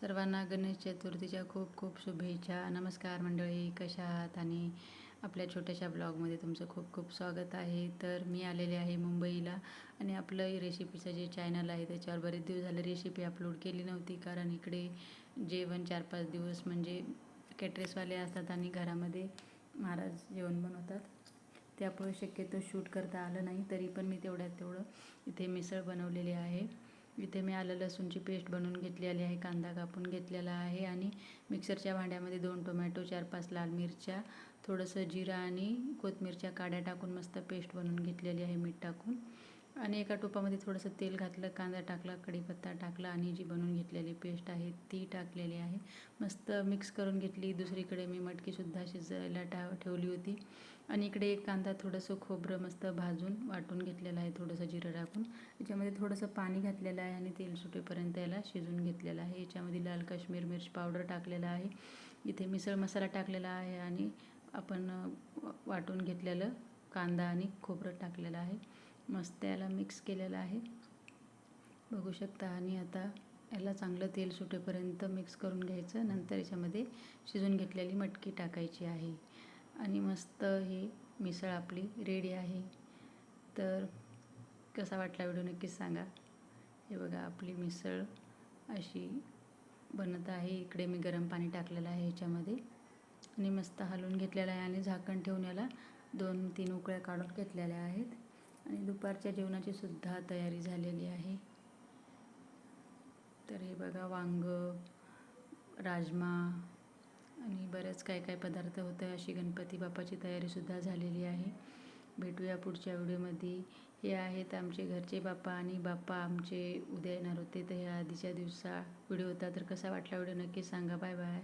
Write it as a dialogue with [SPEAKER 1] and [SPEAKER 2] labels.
[SPEAKER 1] सर्वांना गणेश चतुर्थीच्या खूप खूप शुभेच्छा. नमस्कार मंडळी, कशा आहात? आणि आपल्या छोट्याशा ब्लॉगमध्ये तुमचं खूप खूप स्वागत आहे. तर मी आलेले आहे मुंबईला आणि आपलं रेसिपीचं जे चॅनल आहे त्याच्यावर बरेच दिवस झाले रेसिपी अपलोड केली नव्हती, कारण इकडे जेवण 4-5 दिवस म्हणजे कॅटरेसवाले असतात आणि घरामध्ये महाराज जेवण बनवतात, त्यामुळे शक्यतो शूट करता आलं नाही. तरी पण मी तेवढं इथे मिसळ बनवलेली आहे. इथे मी आलं लसूणची पेस्ट बनवून घेतलेली आहे, कांदा कापून घेतलेला आहे आणि मिक्सरच्या भांड्यामध्ये 2 टोमॅटो, 4-5 लाल मिरच्या, थोडंसं जिरा आणि कोथिंबीरच्या काड्या टाकून मस्त पेस्ट बनवून घेतलेली आहे, मीठ टाकून. आणि एका टोपामध्ये थोडंसं तेल घातलं, कांदा टाकला, कढीपत्ता टाकला आणि जी बनवून घेतलेली पेस्ट आहे ती टाकलेली आहे. मस्त मिक्स करून घेतली. दुसरीकडे मी मटकीसुद्धा शिजायला ठेवली होती आणि इकडे एक कांदा, थोडंसं खोबरं मस्त भाजून वाटून घेतलेलं आहे, थोडंसं जिरं टाकून. याच्यामध्ये थोडंसं पाणी घातलेलं आहे आणि तेल सुटेपर्यंत याला शिजून घेतलेलं आहे. याच्यामध्ये लाल काश्मीर मिर्च पावडर टाकलेला आहे. इथे मिसळ मसाला टाकलेला आहे आणि आपण वाटून घेतलेलं कांदा आणि खोबरं टाकलेलं आहे. मस्त याला मिक्स केलेलं आहे, बघू शकता. आणि आता याला चांगलं तेल सुटेपर्यंत मिक्स करून घ्यायचं. नंतर याच्यामध्ये शिजून घेतलेली मटकी टाकायची आहे आणि मस्त ही मिसळ आपली रेडी आहे. तर कसा वाटला व्हिडिओ नक्कीच सांगा. हे बघा, आपली मिसळ अशी बनत आहे. इकडे मी गरम पाणी टाकलेलं आहे ह्याच्यामध्ये आणि मस्त हलवून घेतलेलं आहे आणि झाकण ठेवून याला 2-3 उकळ्या काढून घेतलेल्या आहेत. आणि दुपारच्या जेवणाची सुद्धा तयारी झालेली आहे. तर हे बघा, वांगं, राजमा आणि बरेच काय काय पदार्थ होतं. अशी गणपती बाप्पाची तयारीसुद्धा झालेली आहे. भेटूया पुढच्या व्हिडिओमध्ये. हे आहेत आमचे घरचे बाप्पा आणि बाप्पा आमचे उद्या येणार होते, तर ह्या आधीच्या दिवसा व्हिडिओ होता. तर कसा वाटला व्हिडिओ नक्की सांगा. Bye bye.